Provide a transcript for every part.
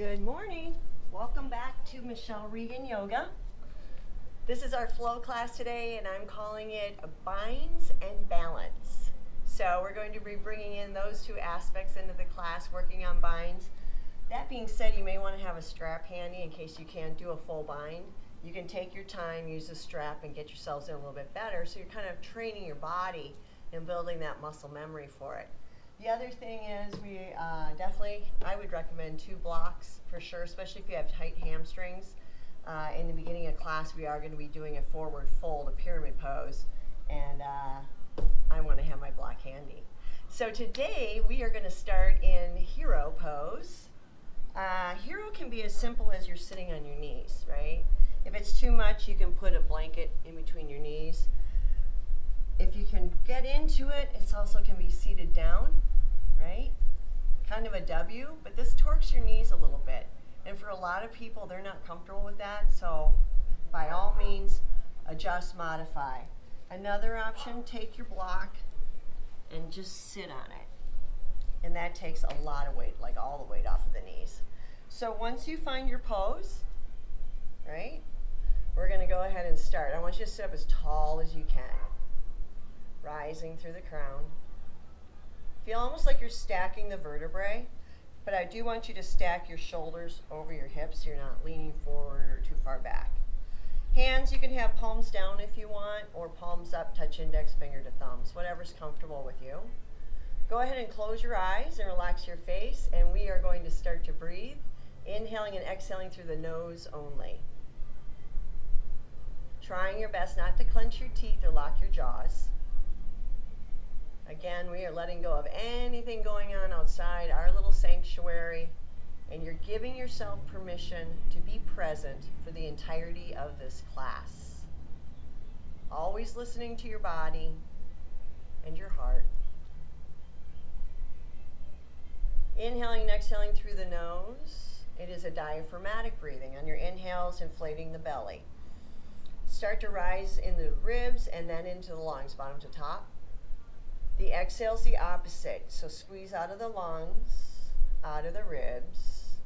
Good morning. Welcome back to Michelle Regan Yoga. This is our flow class today, and I'm calling it Binds and Balance. So we're going to be bringing in those two aspects into the class, working on binds. That being said, you may want to have a strap handy in case you can't do a full bind. You can take your time, use the strap, and get yourselves in a little bit better. So you're kind of training your body and building that muscle memory for it. The other thing is I would recommend 2 blocks for sure, especially if you have tight hamstrings. In the beginning of class, we are going to be doing a forward fold, a pyramid pose, and I want to have my block handy. So today we are going to start in hero pose. Hero can be as simple as you're sitting on your knees, right? If it's too much, you can put a blanket in between your knees. If you can get into it, it also can be seated down, right? Kind of a W, but this torques your knees a little bit. And for a lot of people, they're not comfortable with that, so by all means, adjust, modify. Another option, take your block and just sit on it. And that takes a lot of weight, like all the weight off of the knees. So once you find your pose, right, we're going to go ahead and start. I want you to sit up as tall as you can, rising through the crown. Feel almost like you're stacking the vertebrae, but I do want you to stack your shoulders over your hips so you're not leaning forward or too far back. Hands, you can have palms down if you want, or palms up, touch index finger to thumbs, whatever's comfortable with you. Go ahead and close your eyes and relax your face, and we are going to start to breathe, inhaling and exhaling through the nose only. Trying your best not to clench your teeth or lock your jaws. Again, we are letting go of anything going on outside our little sanctuary, and you're giving yourself permission to be present for the entirety of this class. Always listening to your body and your heart. Inhaling and exhaling through the nose. It is a diaphragmatic breathing. On your inhales, inflating the belly. Start to rise in the ribs and then into the lungs, bottom to top. The exhale is the opposite, so squeeze out of the lungs, out of the ribs.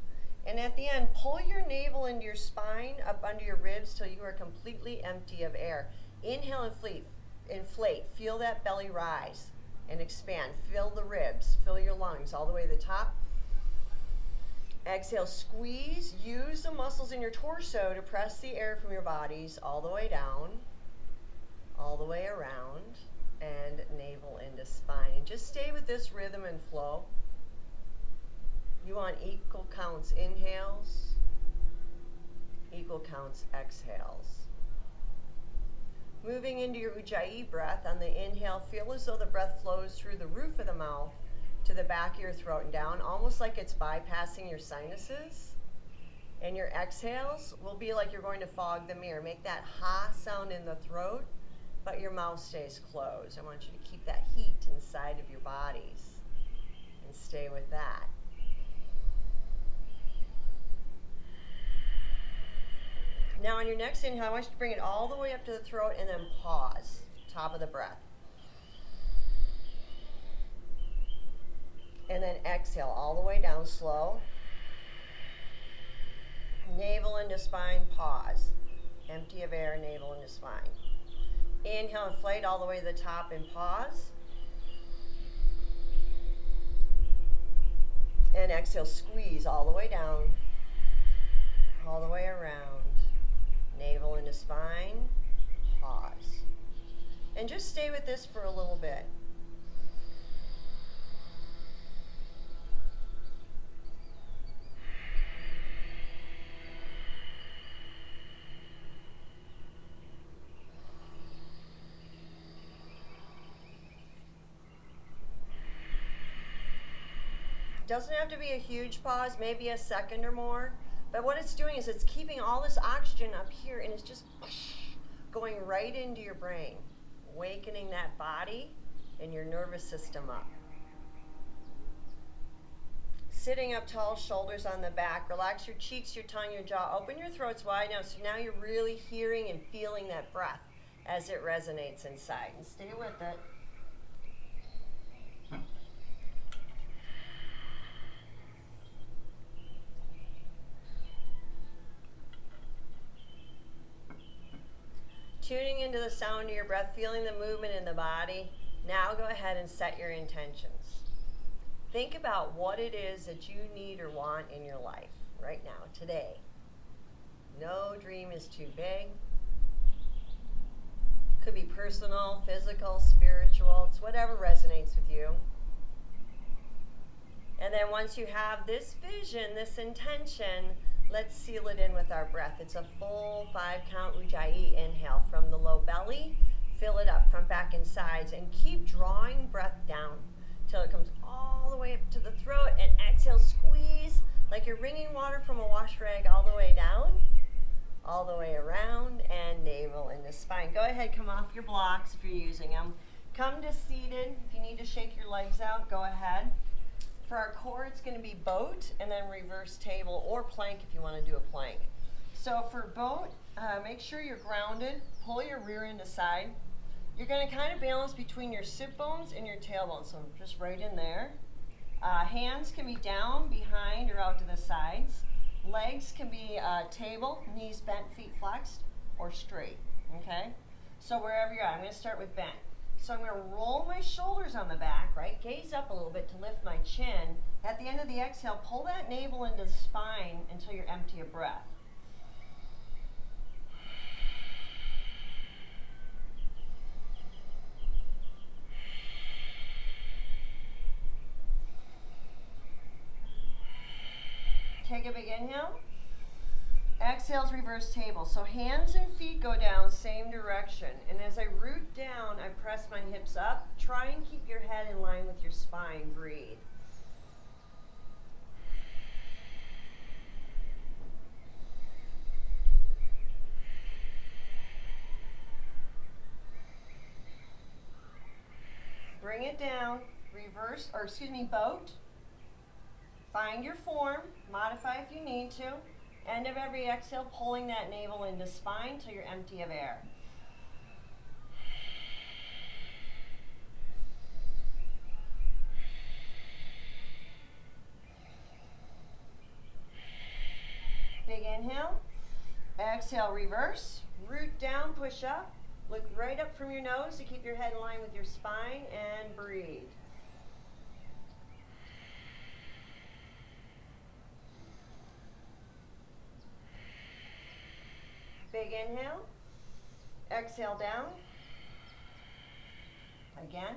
And at the end, pull your navel into your spine, up under your ribs till you are completely empty of air. Inhale, inflate, feel that belly rise and expand. Fill the ribs, fill your lungs all the way to the top. Exhale, squeeze, use the muscles in your torso to press the air from your bodies all the way down, all the way around, and navel into spine. And just stay with this rhythm and flow. You want equal counts inhales, equal counts exhales. Moving into your Ujjayi breath, on the inhale, feel as though the breath flows through the roof of the mouth to the back of your throat and down, almost like it's bypassing your sinuses. And your exhales will be like you're going to fog the mirror. Make that ha sound in the throat, but your mouth stays closed. I want you to keep that heat inside of your bodies and stay with that. Now on your next inhale, I want you to bring it all the way up to the throat and then pause, top of the breath. And then exhale all the way down slow. Navel into spine, pause. Empty of air, navel into spine. Inhale, inflate all the way to the top and pause. And exhale, squeeze all the way down, all the way around. Navel into spine, pause. And just stay with this for a little bit. Doesn't have to be a huge pause, maybe a second or more, but what it's doing is it's keeping all this oxygen up here and it's just going right into your brain, awakening that body and your nervous system up. Sitting up tall, shoulders on the back, relax your cheeks, your tongue, your jaw, open your throats wide now, so now you're really hearing and feeling that breath as it resonates inside, and stay with it. Tuning into the sound of your breath, feeling the movement in the body. Now go ahead and set your intentions. Think about what it is that you need or want in your life right now, today. No dream is too big. Could be personal, physical, spiritual. It's whatever resonates with you. And then once you have this vision, this intention, let's seal it in with our breath. It's a full 5-count Ujjayi inhale from the low belly. Fill it up from back and sides and keep drawing breath down till it comes all the way up to the throat, and exhale, squeeze like you're wringing water from a wash rag all the way down, all the way around, and navel into spine. Go ahead, come off your blocks if you're using them. Come to seated. If you need to shake your legs out, go ahead. For our core, it's going to be boat and then reverse table, or plank if you want to do a plank. So for boat, make sure you're grounded. Pull your rear end aside. You're going to kind of balance between your sit bones and your tailbone, so just right in there. Hands can be down, behind, or out to the sides. Legs can be table, knees bent, feet flexed, or straight, okay? So wherever you're at, I'm going to start with bent. So I'm going to roll my shoulders on the back, right? Gaze up a little bit to lift my chin. At the end of the exhale, pull that navel into the spine until you're empty of breath. Take a big inhale. Exhale's reverse table. So hands and feet go down, same direction. And as I root down, I press my hips up. Try and keep your head in line with your spine. Breathe. Bring it down. Reverse, or excuse me, boat. Find your form. Modify if you need to. End of every exhale, pulling that navel into spine till you're empty of air. Big inhale. Exhale, reverse. Root down, push up. Look right up from your nose to keep your head in line with your spine, and breathe. Big inhale. Exhale down. Again.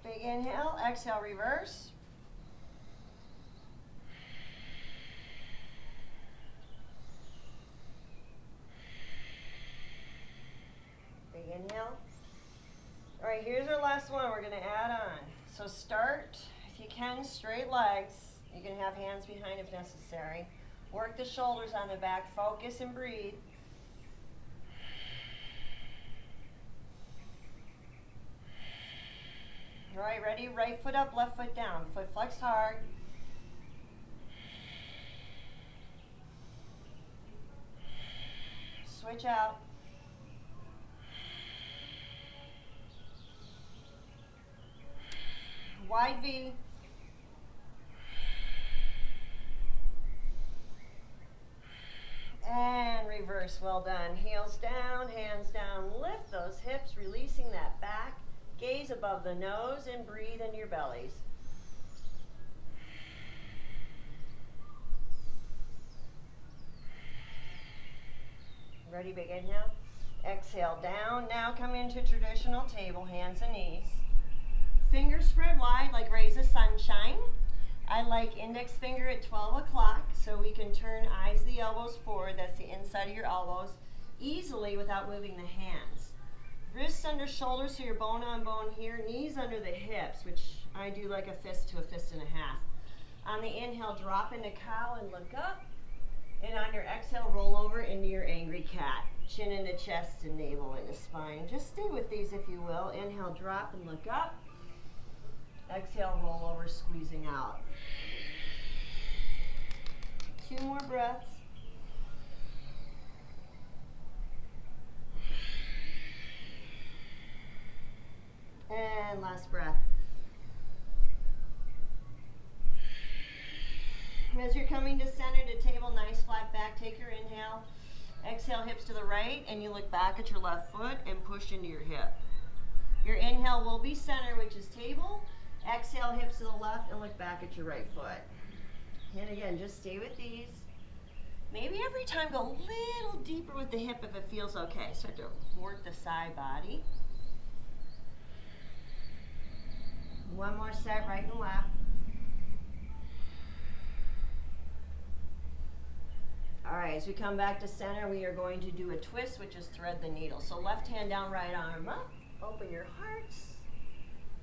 Big inhale. Exhale, reverse. Inhale. All right, here's our last one we're going to add on. So start, if you can, straight legs. You can have hands behind if necessary. Work the shoulders on the back. Focus and breathe. All right, ready? Right foot up, left foot down. Foot flexed hard. Switch out. Wide V. And reverse. Well done. Heels down, hands down. Lift those hips, releasing that back. Gaze above the nose and breathe into your bellies. Ready? Big inhale. Exhale down. Now come into traditional table, hands and knees. Fingers spread wide like rays of sunshine. I like index finger at 12 o'clock so we can turn eyes the elbows forward. That's the inside of your elbows. Easily without moving the hands. Wrists under shoulders so you're bone on bone here. Knees under the hips, which I do like a fist to a fist and a half. On the inhale, drop into cow and look up. And on your exhale, roll over into your angry cat. Chin into chest and navel into spine. Just stay with these if you will. Inhale, drop and look up. Exhale, roll over, squeezing out. 2 more breaths. Last breath. As you're coming to center to table, nice flat back, take your inhale. Exhale, hips to the right, and you look back at your left foot and push into your hip. Your inhale will be center, which is table. Exhale, hips to the left, and look back at your right foot. And again, just stay with these. Maybe every time go a little deeper with the hip if it feels okay. Start to work the side body. One more set, right and left. All right, as we come back to center, we are going to do a twist, which is thread the needle. So left hand down, right arm up. Open your hearts.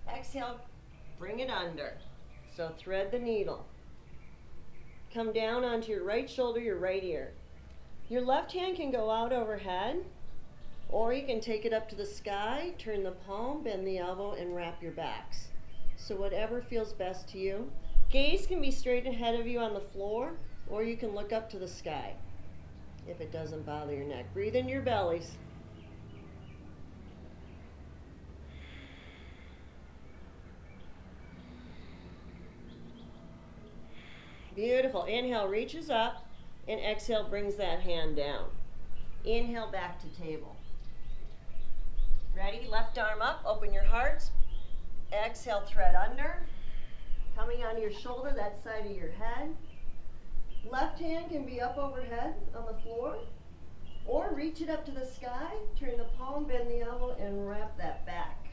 Exhale, bring it under. So thread the needle. Come down onto your right shoulder, your right ear. Your left hand can go out overhead, or you can take it up to the sky, turn the palm, bend the elbow, and wrap your backs. So whatever feels best to you. Gaze can be straight ahead of you on the floor, or you can look up to the sky if it doesn't bother your neck. Breathe in your bellies. Beautiful. Inhale, reaches up, and exhale, brings that hand down. Inhale, back to table. Ready? Left arm up, open your hearts. Exhale, thread under. Coming onto your shoulder, that side of your head. Left hand can be up overhead on the floor, or reach it up to the sky, turn the palm, bend the elbow, and wrap that back.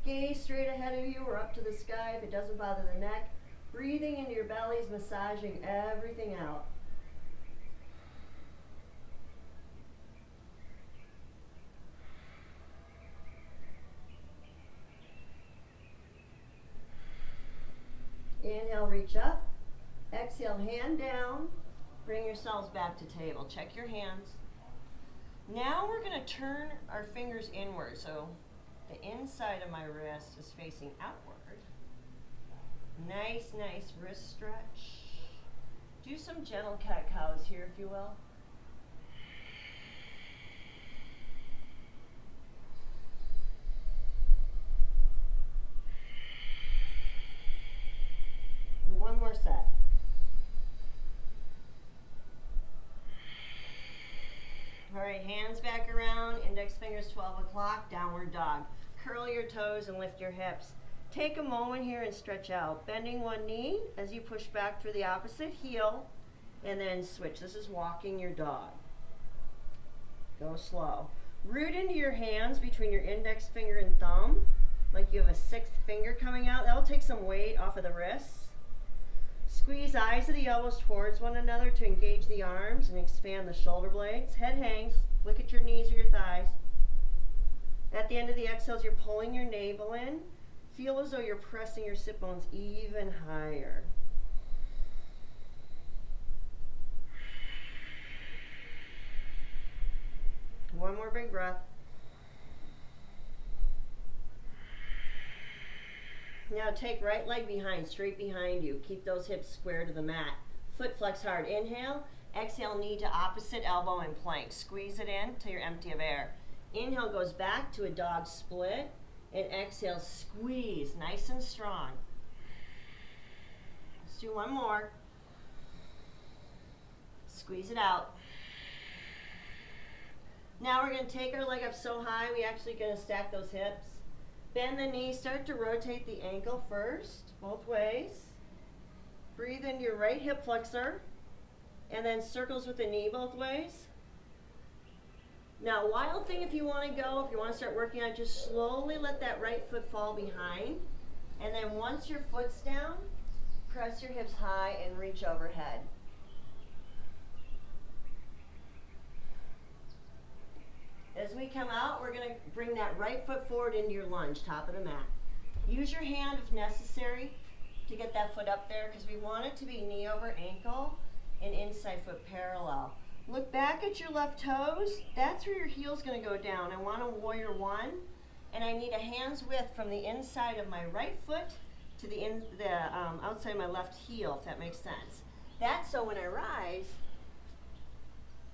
Gaze straight ahead of you or up to the sky if it doesn't bother the neck. Breathing into your bellies, massaging everything out. Inhale, reach up. Exhale, hand down. Bring yourselves back to table. Check your hands. Now we're going to turn our fingers inward. So the inside of my wrist is facing outward. Nice, nice wrist stretch. Do some gentle cat-cows here, if you will. And one more set. All right, hands back around, index fingers 12 o'clock, downward dog. Curl your toes and lift your hips. Take a moment here and stretch out, bending one knee as you push back through the opposite heel, and then switch. This is walking your dog. Go slow. Root into your hands between your index finger and thumb, like you have a sixth finger coming out. That will take some weight off of the wrists. Squeeze eyes of the elbows towards one another to engage the arms and expand the shoulder blades. Head hangs. Look at your knees or your thighs. At the end of the exhales, you're pulling your navel in. Feel as though you're pressing your sit bones even higher. One more big breath. Now take right leg behind, straight behind you. Keep those hips square to the mat. Foot flex hard. Inhale. Exhale, knee to opposite elbow and plank. Squeeze it in till you're empty of air. Inhale goes back to a dog split. And exhale, squeeze, nice and strong. Let's do one more. Squeeze it out. Now we're going to take our leg up so high, we actually going to stack those hips. Bend the knee, start to rotate the ankle first, both ways. Breathe into your right hip flexor, and then circles with the knee both ways. Now, wild thing if you want to go, if you want to start working on it, just slowly let that right foot fall behind. And then once your foot's down, press your hips high and reach overhead. As we come out, we're going to bring that right foot forward into your lunge, top of the mat. Use your hand if necessary to get that foot up there because we want it to be knee over ankle and inside foot parallel. Look back at your left toes. That's where your heel's going to go down. I want a warrior one, and I need a hand's width from the inside of my right foot to the outside of my left heel, if that makes sense. That's so when I rise,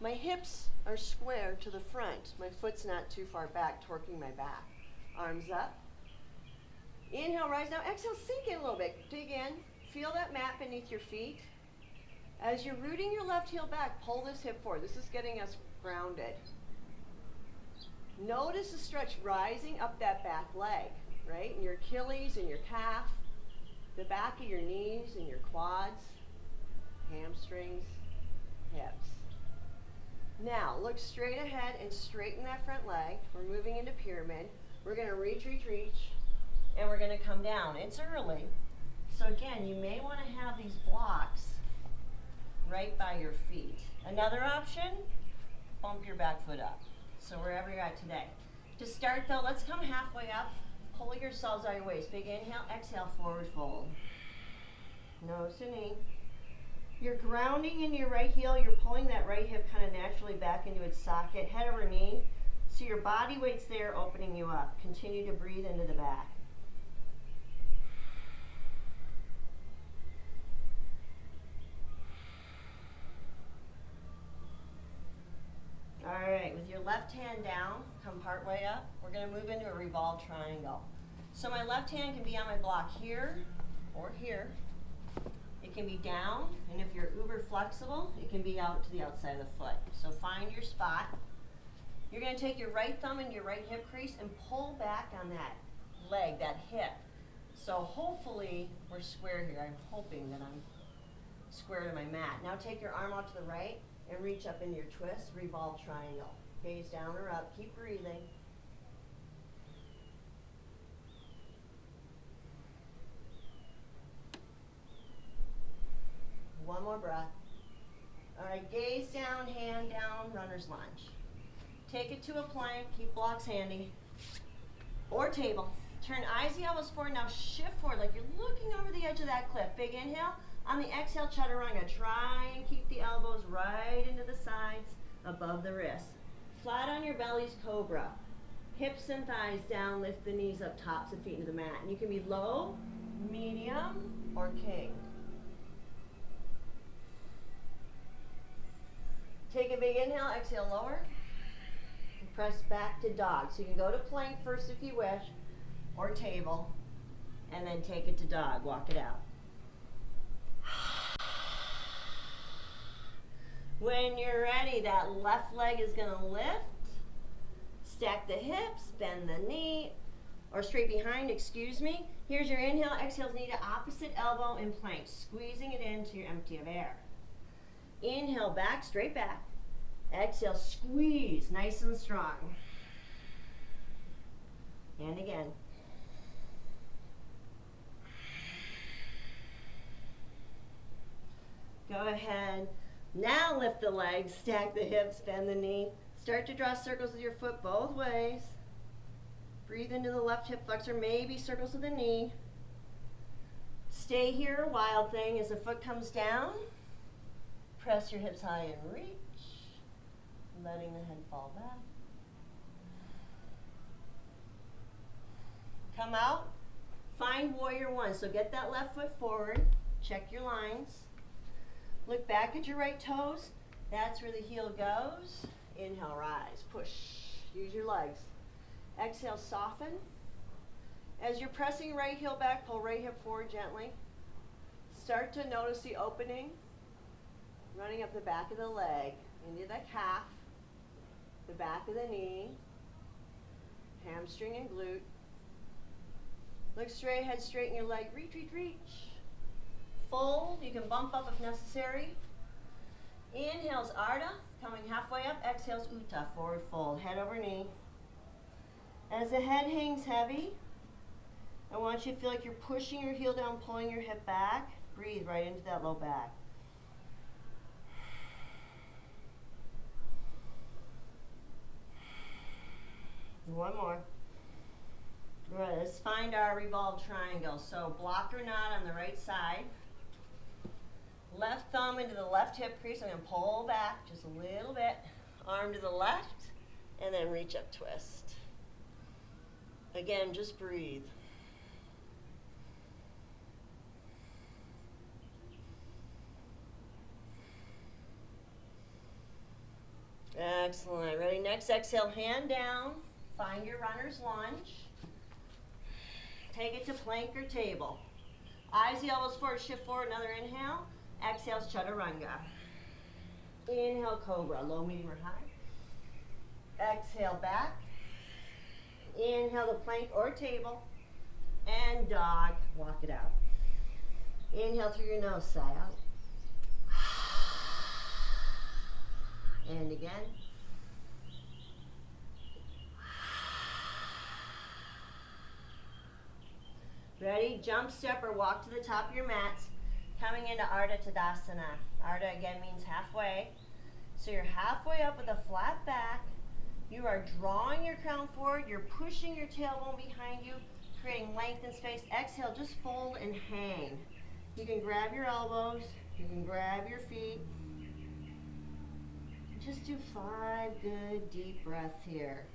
my hips are square to the front. My foot's not too far back, torquing my back. Arms up. Inhale, rise now. Exhale, sink in a little bit. Dig in. Feel that mat beneath your feet. As you're rooting your left heel back, pull this hip forward. This is getting us grounded. Notice the stretch rising up that back leg, right? In your Achilles and your calf, the back of your knees and your quads, hamstrings, hips. Now, look straight ahead and straighten that front leg. We're moving into pyramid. We're going to reach, reach, reach, and we're going to come down. It's early. So again, you may want to have these blocks right by your feet. Another option, bump your back foot up. So wherever you're at today. To start though, let's come halfway up. Pull yourselves out of your waist. Big inhale, exhale, forward fold. Nose to knee. You're grounding in your right heel. You're pulling that right hip kind of naturally back into its socket, head over knee. So your body weight's there, opening you up. Continue to breathe into the back. All right, with your left hand down, come part way up. We're going to move into a revolved triangle. So my left hand can be on my block here or here. It can be down, and if you're uber flexible, it can be out to the outside of the foot. So find your spot. You're going to take your right thumb into your right hip crease and pull back on that leg, that hip. So hopefully we're square here. I'm hoping that I'm square to my mat. Now take your arm out to the right and reach up into your twist, revolve triangle. Gaze down or up, keep breathing. One more breath. All right, gaze down, hand down, runner's lunge. Take it to a plank, keep blocks handy, or table. Turn eyes the elbows forward, now shift forward like you're looking over the edge of that cliff. Big inhale. On the exhale, chaturanga, try and keep the elbows right into the sides, above the wrists. Flat on your belly's cobra. Hips and thighs down, lift the knees up, tops of feet into the mat. And you can be low, medium, or king. Take a big inhale, exhale, lower. And press back to dog. So you can go to plank first if you wish, or table, and then take it to dog, walk it out. When you're ready, that left leg is going to lift. Stack the hips, bend the knee, or straight behind, excuse me. Here's your inhale, exhale, knee to opposite elbow in plank, squeezing it into your empty of air. Inhale, back, straight back. Exhale, squeeze, nice and strong. And again. Go ahead. Now lift the legs, stack the hips, bend the knee. Start to draw circles with your foot both ways. Breathe into the left hip flexor, maybe circles with the knee. Stay here, wild thing, as the foot comes down. Press your hips high and reach, letting the head fall back. Come out, find warrior one. So get that left foot forward, check your lines. Look back at your right toes. That's where the heel goes. Inhale, rise, push. Use your legs. Exhale, soften. As you're pressing right heel back, pull right hip forward gently. Start to notice the opening running up the back of the leg, into the calf, the back of the knee, hamstring and glute. Look straight ahead, straighten your leg, reach, reach, reach. Fold, you can bump up if necessary. Inhales Ardha, coming halfway up. Exhales Utthita, forward fold, head over knee. As the head hangs heavy, I want you to feel like you're pushing your heel down, pulling your hip back. Breathe right into that low back. One more. Good. Let's find our revolved triangle. So block or not on the right side. Left thumb into the left hip crease. I'm going to pull back just a little bit. Arm to the left, and then reach up, twist. Again, just breathe. Excellent. Ready? Next exhale, hand down. Find your runner's lunge. Take it to plank or table. Eyes the elbows forward, shift forward, another inhale. Exhale, chaturanga. Inhale, cobra, low, medium, or high. Exhale, back. Inhale to plank or table. And dog, walk it out. Inhale through your nose, sigh out. And again. Ready? Jump, step, or walk to the top of your mats. Coming into Ardha Tadasana. Ardha again means halfway. So you're halfway up with a flat back. You are drawing your crown forward. You're pushing your tailbone behind you, creating length and space. Exhale, just fold and hang. You can grab your elbows. You can grab your feet. Just do 5 good deep breaths here.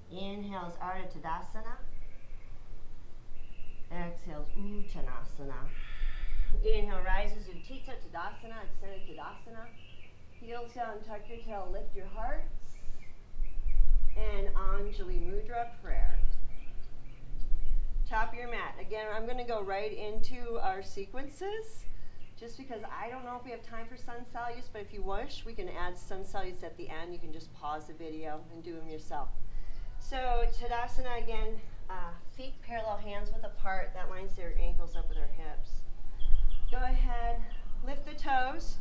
Inhales Ardha Tadasana. Exhales Uttanasana. Inhale rises Utthita Tadasana, extended Tadasana. Heels down, tuck your tail, lift your hearts. And Anjali Mudra prayer. Top of your mat. Again, I'm going to go right into our sequences just because I don't know if we have time for sun salutes, but if you wish, we can add sun salutes at the end. You can just pause the video and do them yourself. So Tadasana again, feet parallel, hands width apart. That lines their ankles up with our hips. Go ahead, lift the toes,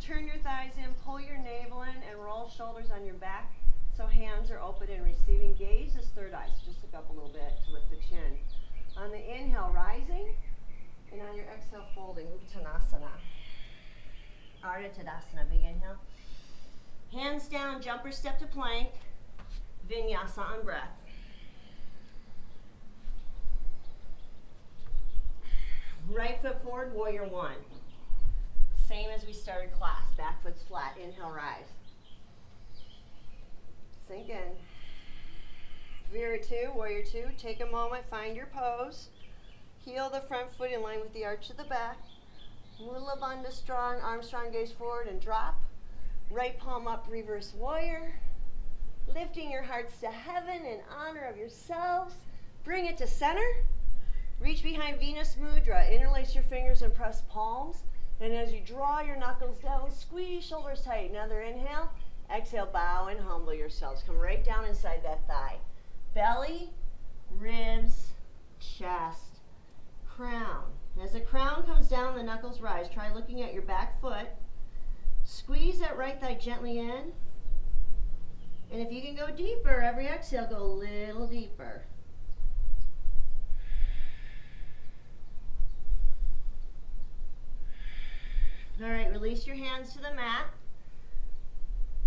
turn your thighs in, pull your navel in, and roll shoulders on your back. So hands are open and receiving. Gaze is third eye, so just look up a little bit to lift the chin. On the inhale, rising, and on your exhale, folding, Uttanasana. Ardha Tadasana, big inhale. Hands down, jumper step to plank. Vinyasa on breath. Right foot forward, warrior one. Same as we started class, back foot's flat, inhale, rise. Sink in. Vira two, warrior two. Take a moment, find your pose. Heel the front foot in line with the arch of the back. Mula Bandha strong, arm strong, gaze forward and drop. Right palm up, reverse warrior. Lifting your hearts to heaven in honor of yourselves. Bring it to center. Reach behind Venus Mudra. Interlace your fingers and press palms. And as you draw your knuckles down, squeeze shoulders tight. Another inhale. Exhale, bow and humble yourselves. Come right down inside that thigh. Belly, ribs, chest, crown. As the crown comes down, the knuckles rise. Try looking at your back foot. Squeeze that right thigh gently in. And if you can go deeper, every exhale, go a little deeper. All right, release your hands to the mat.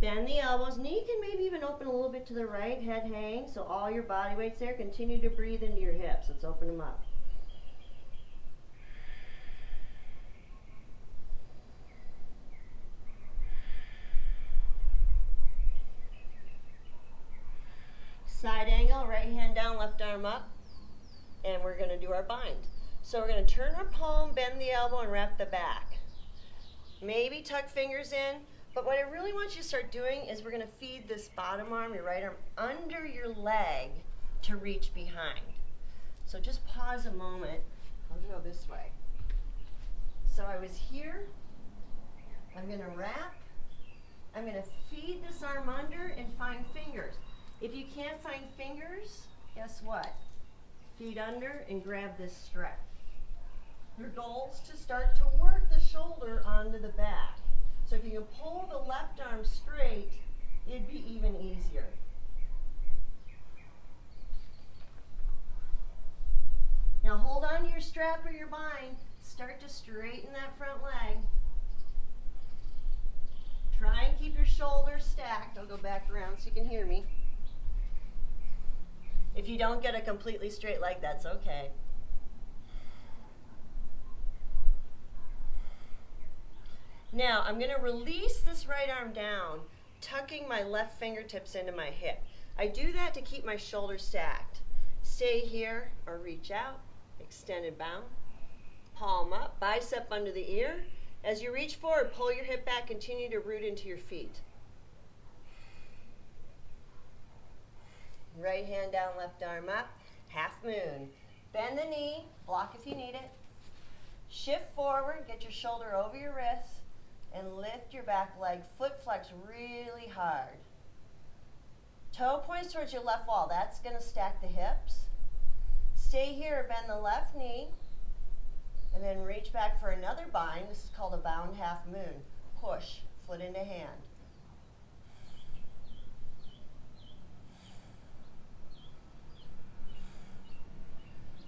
Bend the elbows. Knee can maybe even open a little bit to the right, head hang, so all your body weight's there. Continue to breathe into your hips. Let's open them up. Side angle, right hand down, left arm up, and we're going to do our bind. So we're going to turn our palm, bend the elbow, and wrap the back. Maybe tuck fingers in, but what I really want you to start doing is we're going to feed this bottom arm, your right arm, under your leg to reach behind. So just pause a moment. I'll go this way. So I was here. I'm going to wrap. I'm going to feed this arm under and find fingers. If you can't find fingers, guess what? Feet under and grab this stretch. Your goal is to start to work the shoulder onto the back. So if you can pull the left arm straight, it'd be even easier. Now hold on to your strap or your bind. Start to straighten that front leg. Try and keep your shoulders stacked. I'll go back around so you can hear me. If you don't get a completely straight leg, that's okay. Now, I'm going to release this right arm down, tucking my left fingertips into my hip. I do that to keep my shoulders stacked. Stay here or reach out, extend and bound. palm up, bicep under the ear. As you reach forward, pull your hip back, continue to root into your feet. Right hand down, left arm up, half moon. Bend the knee, block if you need it. Shift forward, get your shoulder over your wrist, and lift your back leg, foot flex really hard. Toe points towards your left wall, that's gonna stack the hips. Stay here, bend the left knee, and then reach back for another bind. This is called a bound half moon. Push, foot into hand.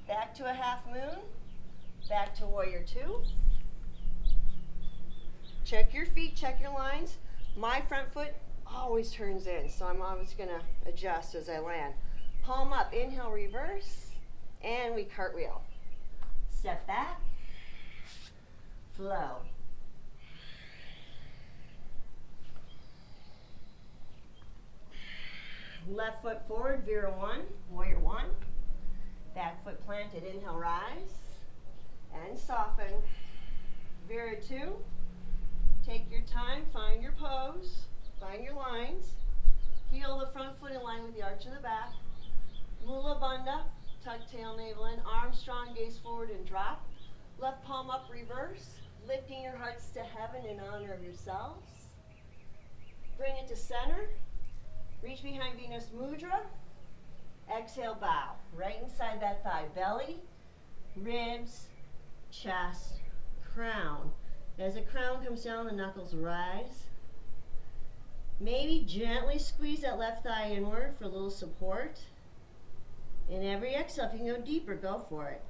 Back to a half moon, back to warrior two. Check your feet, check your lines. My front foot always turns in, so I'm always gonna adjust as I land. Palm up, inhale, reverse, and we cartwheel. Step back, flow. Left foot forward, Vera one, warrior one. Back foot planted, inhale, rise, and soften. Vera two, take your time, find your pose, find your lines. Heel the front foot in line with the arch of the back. Mula Bandha, tuck tail, navel in, arms strong, gaze forward and drop. Left palm up, reverse, lifting your hearts to heaven in honor of yourselves. Bring it to center, reach behind Venus Mudra. Exhale, bow, right inside that thigh, belly, ribs, chest, crown. As the crown comes down, the knuckles rise. Maybe gently squeeze that left thigh inward for a little support. In every exhale, if you can go deeper, go for it.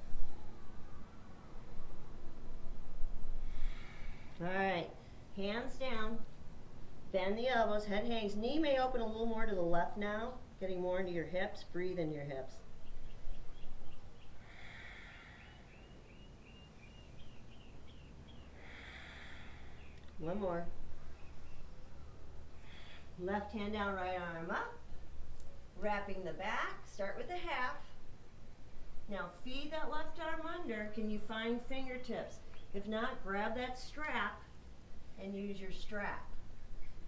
All right, hands down, bend the elbows, head hangs. Knee may open a little more to the left now, getting more into your hips. Breathe into your hips. One more. Left hand down, right arm up. Wrapping the back. Start with a half. Now feed that left arm under. Can you find fingertips? If not, grab that strap and use your strap.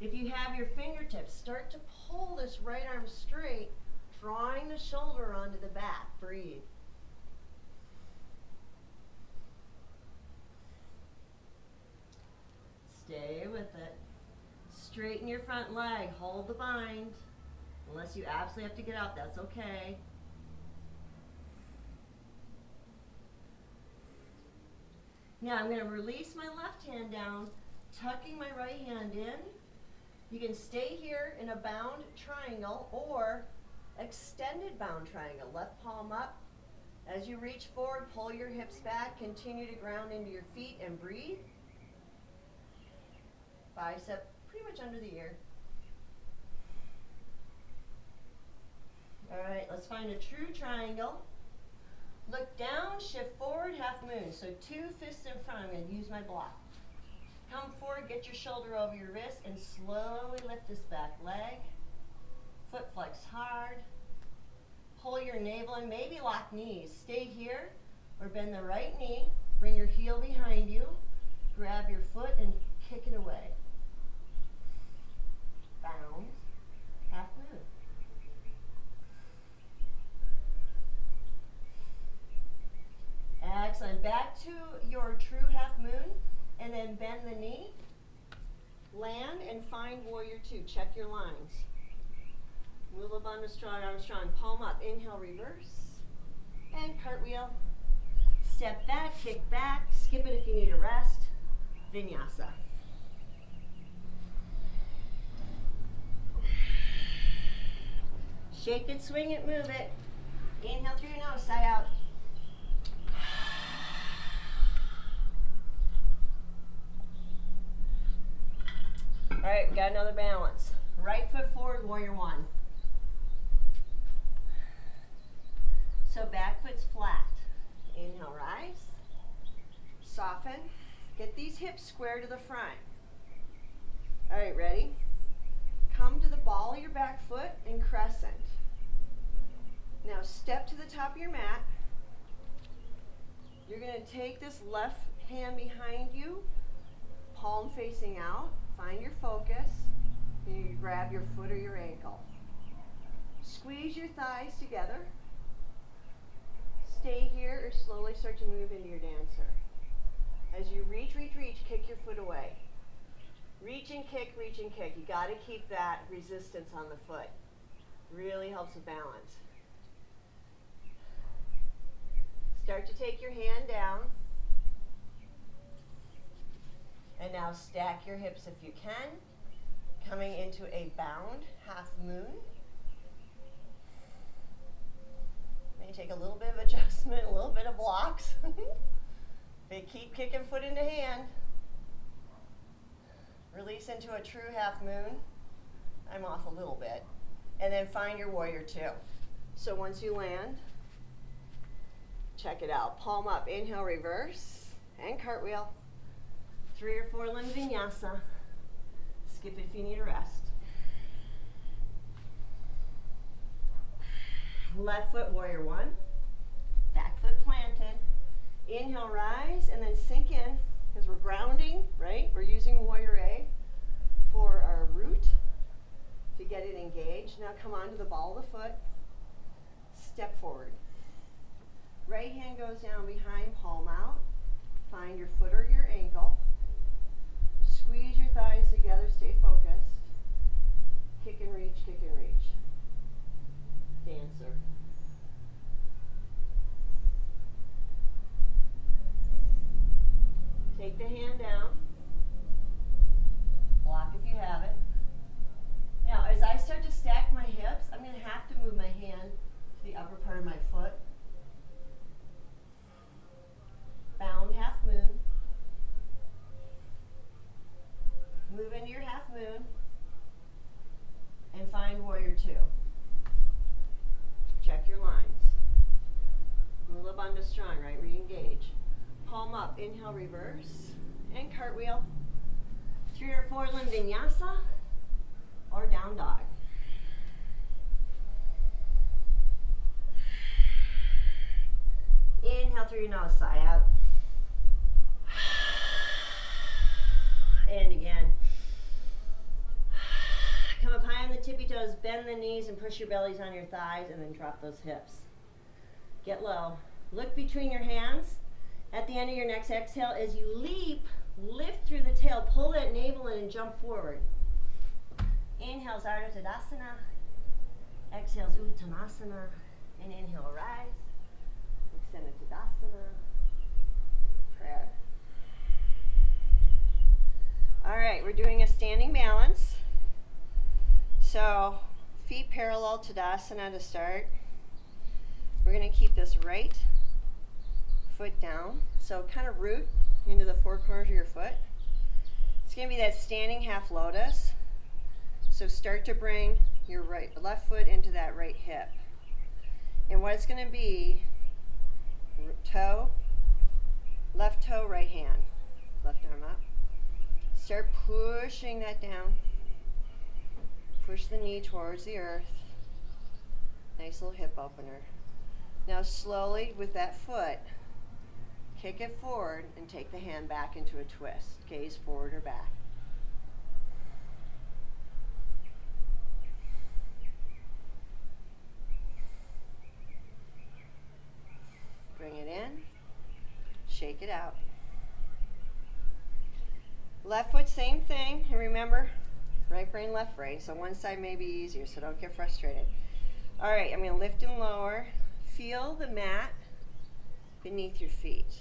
If you have your fingertips, start to pull this right arm straight, drawing the shoulder onto the back. Breathe. Stay with it. Straighten your front leg. Hold the bind. Unless you absolutely have to get out, that's okay. Now I'm going to release my left hand down, tucking my right hand in. You can stay here in a bound triangle or extended bound triangle. Left palm up. As you reach forward, pull your hips back. Continue to ground into your feet and breathe. Bicep pretty much under the ear. All right, let's find a true triangle. Look down, shift forward, half moon. So two fists in front. I'm going to use my block. Come forward, get your shoulder over your wrist, and slowly lift this back leg. Foot flex hard. Pull your navel in, maybe lock knees. Stay here, or bend the right knee. Bring your heel behind you. Grab your foot and kick it away. Bound, half moon. Excellent. Back to your true half moon, and then bend the knee. Land and find warrior two. Check your lines. Mula Bandha, strong arm strong. Palm up. Inhale, reverse. And cartwheel. Step back, kick back. Skip it if you need a rest. Vinyasa. Shake it, swing it, move it. Inhale through your nose, sigh out. All right, we got another balance. Right foot forward, warrior one. So back foot's flat. Inhale, rise. Soften. Get these hips square to the front. All right, ready? Come to the ball of your back foot and crescent. Now step to the top of your mat. You're going to take this left hand behind you, palm facing out, find your focus, and you grab your foot or your ankle. Squeeze your thighs together. Stay here or slowly start to move into your dancer. As you reach, kick your foot away. Reach and kick, reach and kick. You got to keep that resistance on the foot. Really helps with balance. Start to take your hand down. And now stack your hips if you can. Coming into a bound half moon. May take a little bit of adjustment, a little bit of blocks. But keep kicking foot into hand. Release into a true half moon. I'm off a little bit. And then find your warrior two. So once you land, check it out. Palm up, inhale, reverse, and cartwheel. 3 or 4 limb vinyasa. Skip if you need a rest. Left foot, warrior one. Back foot planted. Inhale, rise, and then sink in, because we're grounding, right? We're using warrior A for our root to get it engaged. Now come onto the ball of the foot. Step forward. Right hand goes down behind, palm out. Find your foot or your ankle. Squeeze your thighs together, stay focused. Kick and reach, kick and reach. Dancer. Take the hand down. Block if you have it. Now, as I start to stack my hips, I'm going to have to move my hand to the upper part of my foot. Bound half moon. Move into your half moon. And find warrior two. Check your lines. Mula Bandha strong, right? Re-engage. Palm up, inhale, reverse, and cartwheel. 3 or 4 limb vinyasa, or down dog. Inhale through your nose, sigh out. And again. Come up high on the tippy toes, bend the knees and push your bellies on your thighs, and then drop those hips. Get low. Look between your hands. At the end of your next exhale, as you leap, lift through the tail, pull that navel in and jump forward. Inhales, Ardha Tadasana. Exhales, Uttanasana. And inhale, rise. Extended Tadasana. Prayer. All right, we're doing a standing balance. So, feet parallel Tadasana to start. We're going to keep this right foot down. So kind of root into the 4 corners of your foot. It's going to be that standing half lotus. So start to bring your left foot into that right hip. And what it's going to be, toe, left toe, right hand. Left arm up. Start pushing that down. Push the knee towards the earth. Nice little hip opener. Now slowly with that foot, kick it forward and take the hand back into a twist. Gaze forward or back. Bring it in, shake it out. Left foot, same thing. And remember, right brain, left brain. So one side may be easier, so don't get frustrated. All right, I'm going to lift and lower. Feel the mat beneath your feet.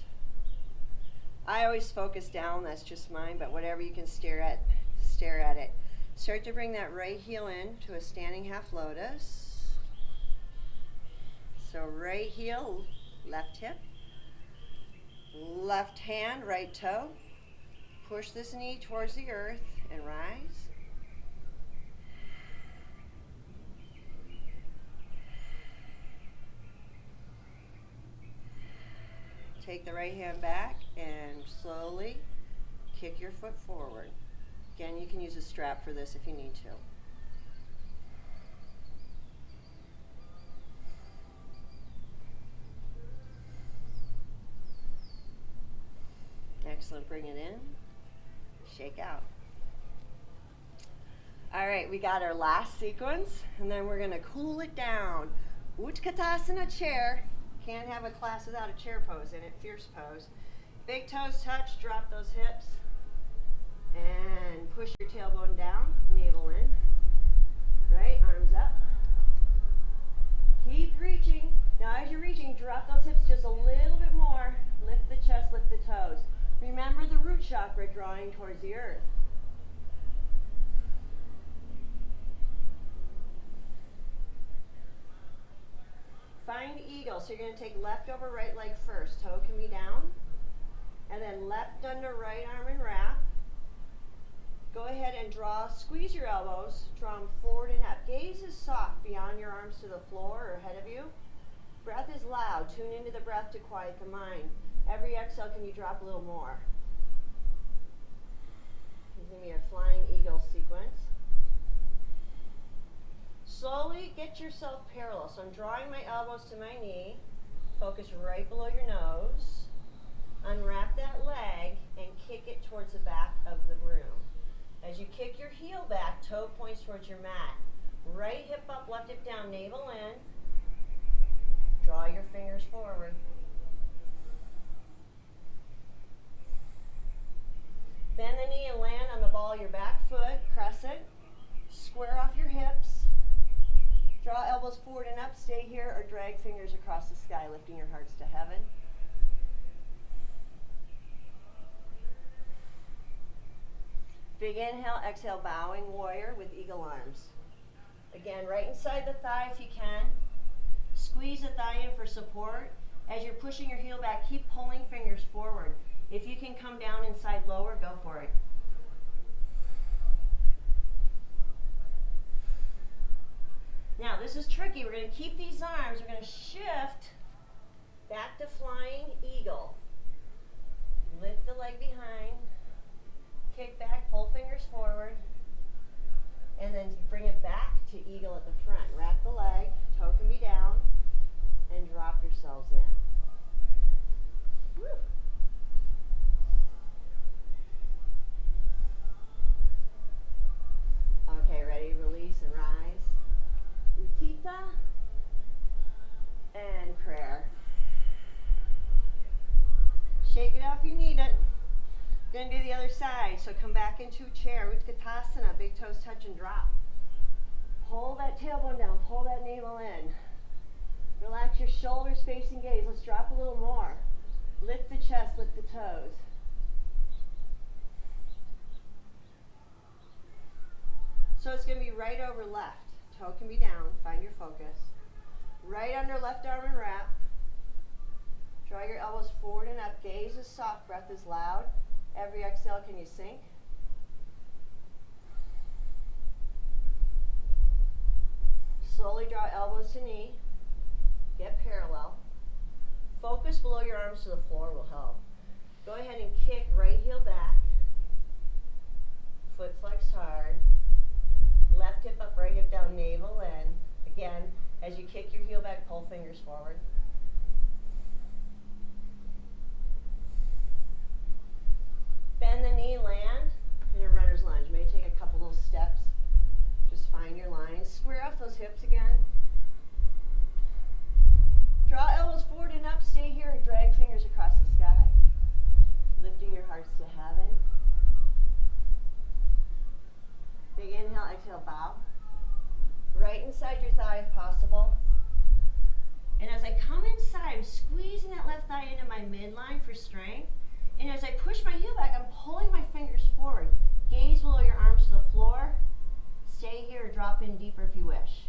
I always focus down, that's just mine, but whatever you can stare at it. Start to bring that right heel in to a standing half lotus. So right heel, left hip, left hand, right toe. Push this knee towards the earth and rise. Take the right hand back and slowly kick your foot forward. Again, you can use a strap for this if you need to. Excellent. Bring it in. Shake out. All right, we got our last sequence, and then we're going to cool it down. Utkatasana chair. Can't have a class without a chair pose in it. Fierce pose. Big toes touch. Drop those hips. And push your tailbone down. Navel in. Right, arms up. Keep reaching. Now as you're reaching, drop those hips just a little bit more. Lift the chest, lift the toes. Remember the root chakra drawing towards the earth. Find eagle. So you're going to take left over right leg first. Toe can be down. And then left under right arm and wrap. Go ahead and squeeze your elbows, draw them forward and up. Gaze is soft beyond your arms to the floor or ahead of you. Breath is loud. Tune into the breath to quiet the mind. Every exhale, can you drop a little more? This is going to be a flying eagle sequence. Slowly get yourself parallel. So I'm drawing my elbows to my knee. Focus right below your nose. Unwrap that leg and kick it towards the back of the room. As you kick your heel back, toe points towards your mat. Right hip up, left hip down, navel in. Draw your fingers forward. Bend the knee and land on the ball of your back foot. Crescent. Square off your hips. Draw elbows forward and up. Stay here or drag fingers across the sky, lifting your hearts to heaven. Big inhale, exhale, bowing warrior with eagle arms. Again, right inside the thigh if you can. Squeeze the thigh in for support. As you're pushing your heel back, keep pulling fingers forward. If you can come down inside lower, go for it. Now, this is tricky. We're going to keep these arms. We're going to shift back to flying eagle. Lift the leg behind. Kick back, pull fingers forward, and then bring it back to eagle at the front. Wrap the leg, toe can be down, and drop yourselves in. Woo. Okay, ready? Release and rise. Utthita and prayer. Shake it out if you need it. Going to do the other side, so come back into chair, Utkatasana, big toes touch and drop. Pull that tailbone down, pull that navel in. Relax your shoulders, face and gaze. Let's drop a little more. Lift the chest, lift the toes. So it's going to be right over left. Toe can be down, find your focus. Right under left arm and wrap. Draw your elbows forward and up, gaze is soft, breath is loud. Every exhale, can you sink? Slowly draw elbows to knee. Get parallel. Focus below your arms to the floor will help. Go ahead and kick right heel back. Foot flex hard. Left hip up, right hip down, navel in. Again, as you kick your heel back, pull fingers forward. Bend the knee, land in a runner's lunge. You may take a couple little steps. Just find your lines. Square off those hips again. Draw elbows forward and up. Stay here and drag fingers across the sky. Lifting your hearts to heaven. Big inhale, exhale, bow. Right inside your thigh if possible. And as I come inside, I'm squeezing that left thigh into my midline for strength. And as I push my heel back, I'm pulling my fingers forward. Gaze below your arms to the floor. Stay here or drop in deeper if you wish.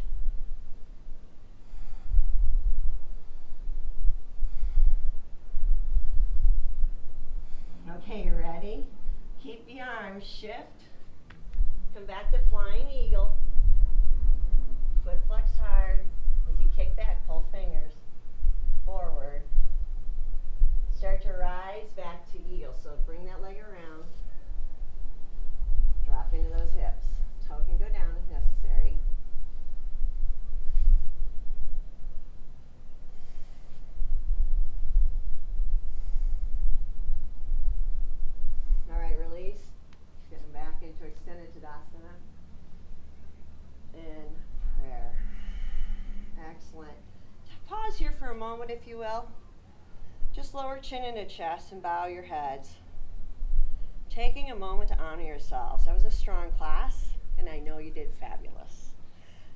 Okay, you ready? Keep the arms, shift. Come back to flying eagle. Foot flex hard. As you kick back, pull fingers forward. Start to rise back to eagle. So bring that leg around. Drop into those hips. Toe can go down if necessary. Excellent. Pause here for a moment, if you will. Just lower chin into chest and bow your heads. Taking a moment to honor yourselves. That was a strong class, and I know you did fabulous.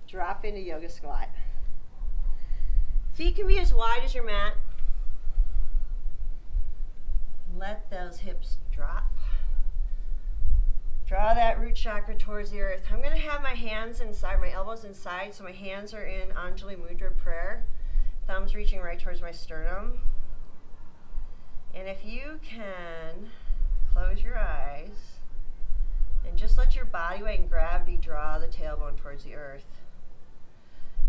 Drop into yoga squat. Feet can be as wide as your mat. Let those hips drop. Draw that root chakra towards the earth. I'm going to have my hands inside, my elbows inside, so my hands are in Anjali Mudra prayer. Thumbs reaching right towards my sternum. And if you can, close your eyes and just let your body weight and gravity draw the tailbone towards the earth.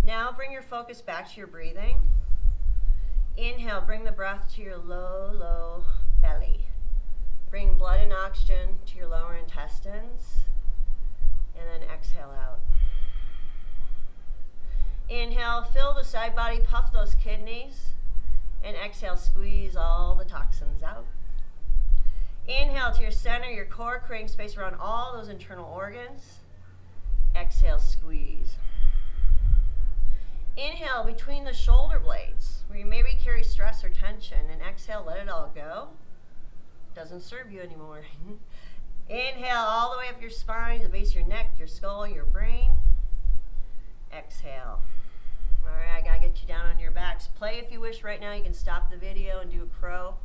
Now bring your focus back to your breathing. Inhale, bring the breath to your low, low belly. Bring blood and oxygen to your lower intestines, and then exhale out. Inhale, fill the side body, puff those kidneys, and exhale, squeeze all the toxins out. Inhale to your center, your core, creating space around all those internal organs. Exhale, squeeze. Inhale between the shoulder blades, where you maybe carry stress or tension, and exhale, let it all go. Doesn't serve you anymore. Inhale all the way up your spine, the base of your neck, your skull, your brain. Exhale. All right, I gotta get you down on your backs. Play if you wish right now. You can stop the video and do a crow.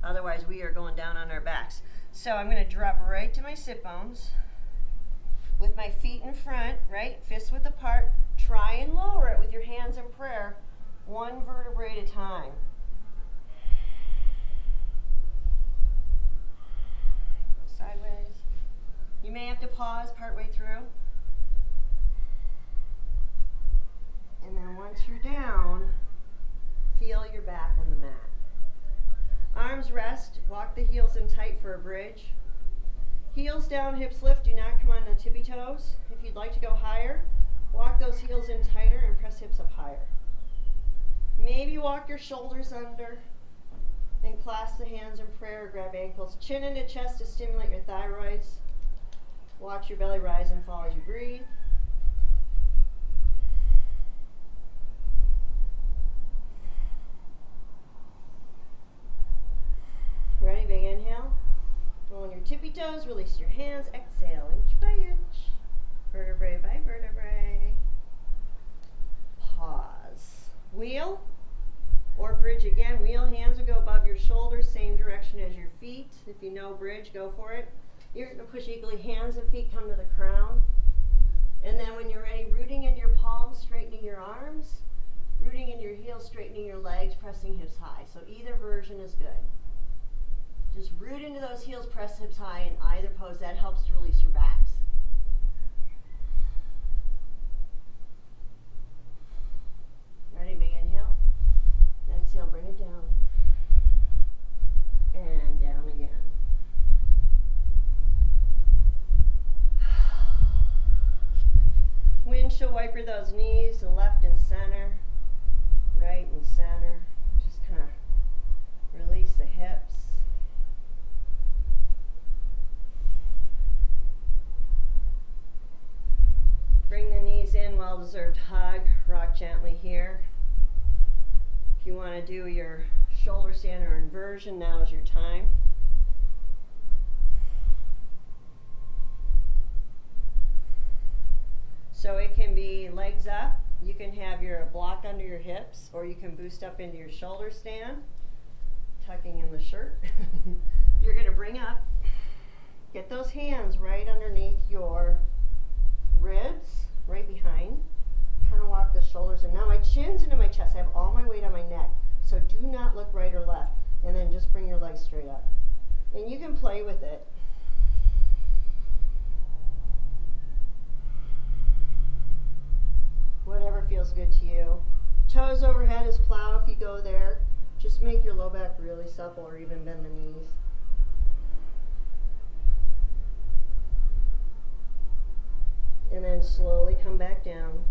Otherwise, we are going down on our backs. So I'm gonna drop right to my sit bones with my feet in front, right? Fists width apart. Try and lower it with your hands in prayer, one vertebrae at a time. Sideways. You may have to pause partway through. And then once you're down, feel your back on the mat. Arms rest, walk the heels in tight for a bridge. Heels down, hips lift, do not come on the tippy toes. If you'd like to go higher, walk those heels in tighter and press hips up higher. Maybe walk your shoulders under and clasp the hands in prayer or grab ankles. Chin into chest to stimulate your thyroids. Watch your belly rise and fall as you breathe. Ready? Big inhale. Roll on your tippy toes, release your hands, exhale inch by inch, vertebrae by vertebrae. Pause. Wheel or bridge again. Wheel, hands will go above your shoulders, same direction as your feet. If you know bridge, go for it. You're going to push equally, hands and feet come to the crown. And then when you're ready, rooting in your palms, straightening your arms, rooting in your heels, straightening your legs, pressing hips high. So either version is good. Just root into those heels, press hips high in either pose. That helps to release your backs. Ready? Big inhale. Exhale, bring it down. And down again. Windshield wiper those knees to left and center, right and center. Just kind of release the hips. Bring the knees in, well-deserved hug. Rock gently here. If you want to do your shoulder stand or inversion, now is your time. So it can be legs up. You can have your block under your hips, or you can boost up into your shoulder stand, tucking in the shirt. You're going to bring up, get those hands right underneath your ribs, right behind. Kind of walk the shoulders in. Now my chin's into my chest. I have all my weight on my neck. So do not look right or left. And then just bring your legs straight up. And you can play with it. Whatever feels good to you. Toes overhead is plow if you go there. Just make your low back really supple, or even bend the knees. And then slowly come back down.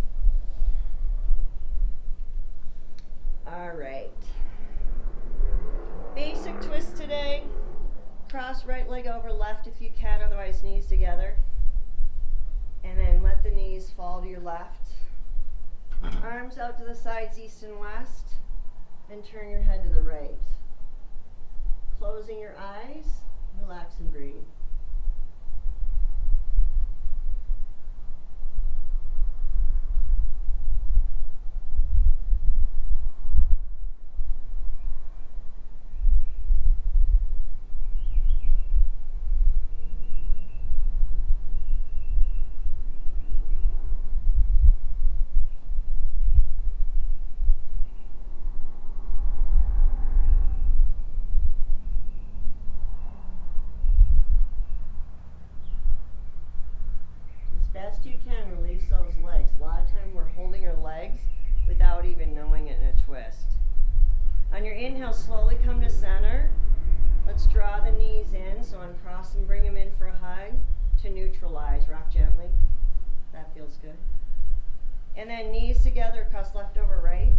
All right. Basic twist today. Cross right leg over left if you can, otherwise knees together. And then let the knees fall to your left. Arms out to the sides, east and west, and turn your head to the right. Closing your eyes, relax and breathe. Best you can, release those legs. A lot of time we're holding our legs without even knowing it in a twist. On your inhale, slowly come to center. Let's draw the knees in, so uncross and bring them in for a hug to neutralize. Rock gently. That feels good. And then knees together, cross left over right.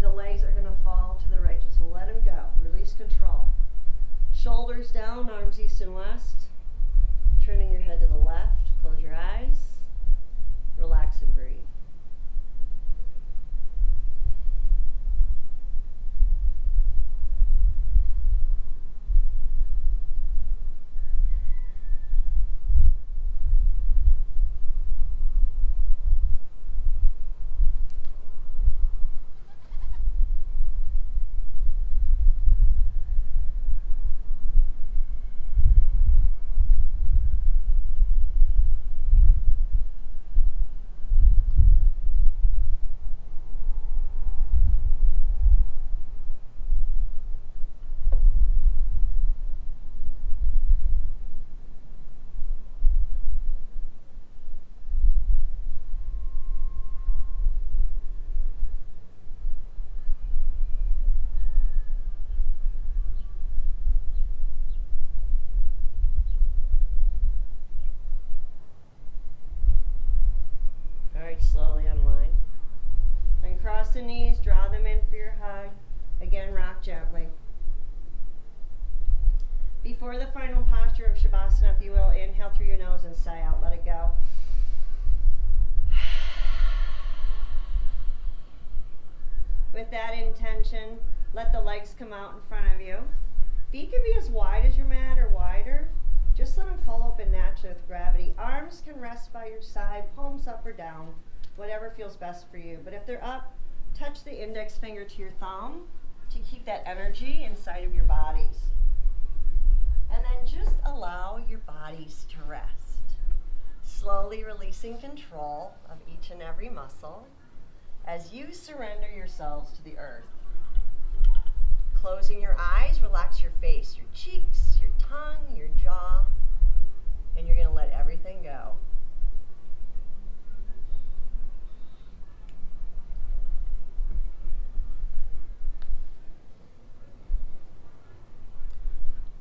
The legs are going to fall to the right. Just let them go. Release control. Shoulders down, arms east and west. Turning your head to the left. Close your eyes, relax and breathe. Slowly unwind. And cross the knees, draw them in for your hug. Again, rock gently. Before the final posture of Shavasana, if you will, inhale through your nose and sigh out. Let it go. With that intention, let the legs come out in front of you. Feet can be as wide as your mat or wider. Just let them fall open naturally with gravity. Arms can rest by your side, palms up or down, whatever feels best for you. But if they're up, touch the index finger to your thumb to keep that energy inside of your bodies. And then just allow your bodies to rest. Slowly releasing control of each and every muscle as you surrender yourselves to the earth. Closing your eyes, relax your face, your cheeks, your tongue, your jaw, and you're going to let everything go.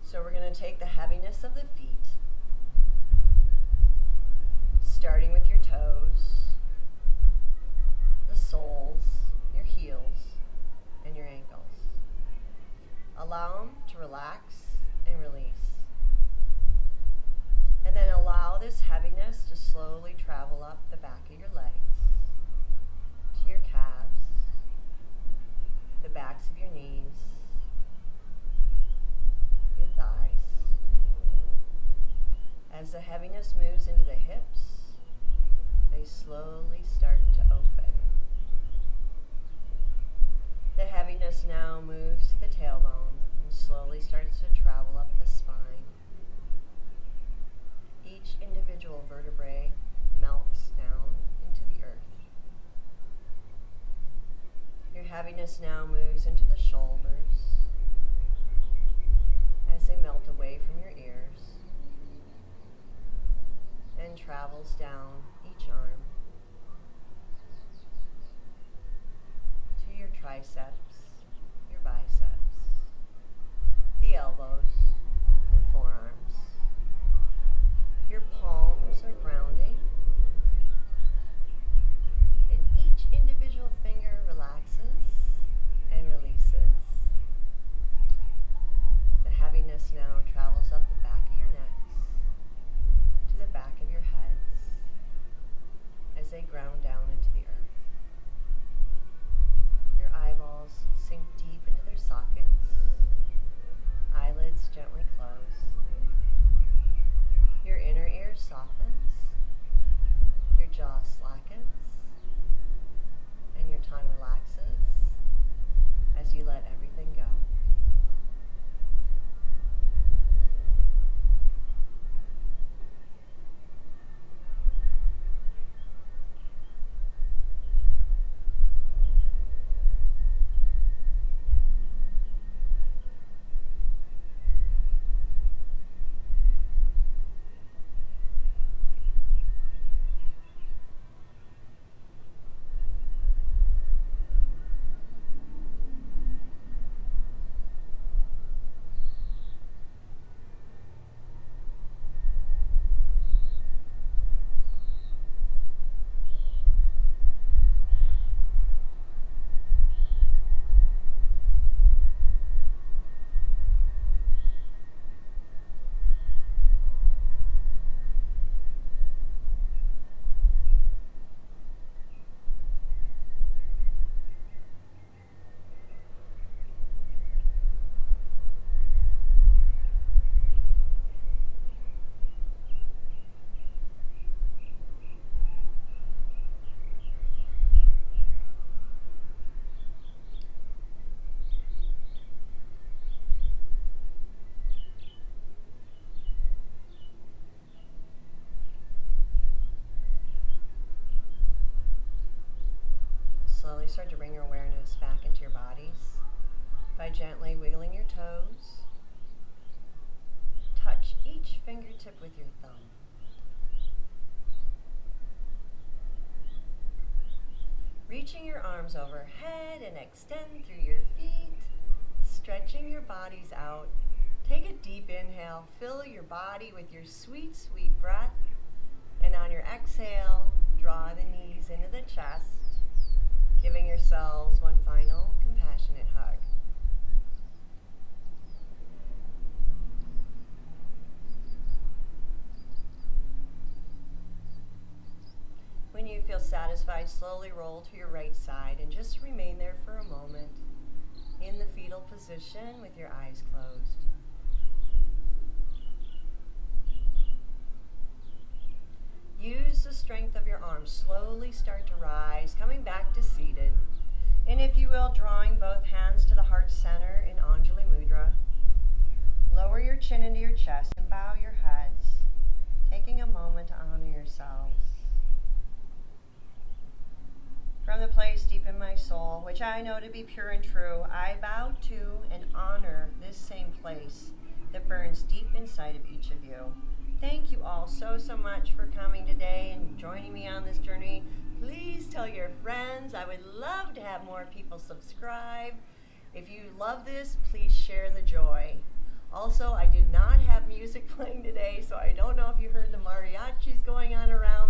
So we're going to take the heaviness of the feet, starting with your toes, the soles, your heels, and your ankles. Allow them to relax and release. And then allow this heaviness to slowly travel up the back of your legs, to your calves, the backs of your knees, your thighs. As the heaviness moves into the hips, they slowly start to open. The heaviness now moves to the tailbone and slowly starts to travel up the spine. Each individual vertebrae melts down into the earth. Your heaviness now moves into the shoulders as they melt away from your ears and travels down each arm to your triceps, your biceps, the elbows and forearms. Your palms are grounding, and each individual finger relaxes and releases. The heaviness now travels up the back of your necks to the back of your heads as they ground down into the earth. start to bring your awareness back into your bodies by gently wiggling your toes. Touch each fingertip with your thumb. Reaching your arms overhead and extend through your feet, stretching your bodies out. Take a deep inhale, fill your body with your sweet, sweet breath, and on your exhale, draw the knees into the chest, giving yourselves one final compassionate hug. When you feel satisfied, slowly roll to your right side and just remain there for a moment in the fetal position with your eyes closed. Use the strength of your arms. Slowly start to rise, coming back to seated. And if you will, drawing both hands to the heart center in Anjali Mudra. Lower your chin into your chest and bow your heads, taking a moment to honor yourselves. From the place deep in my soul, which I know to be pure and true, I bow to and honor this same place that burns deep inside of each of you. Thank you all so much for coming today and joining me on this journey. Please tell your friends. I would love to have more people subscribe. If you love this, please share the joy. Also, I did not have music playing today, so I don't know if you heard the mariachis going on around.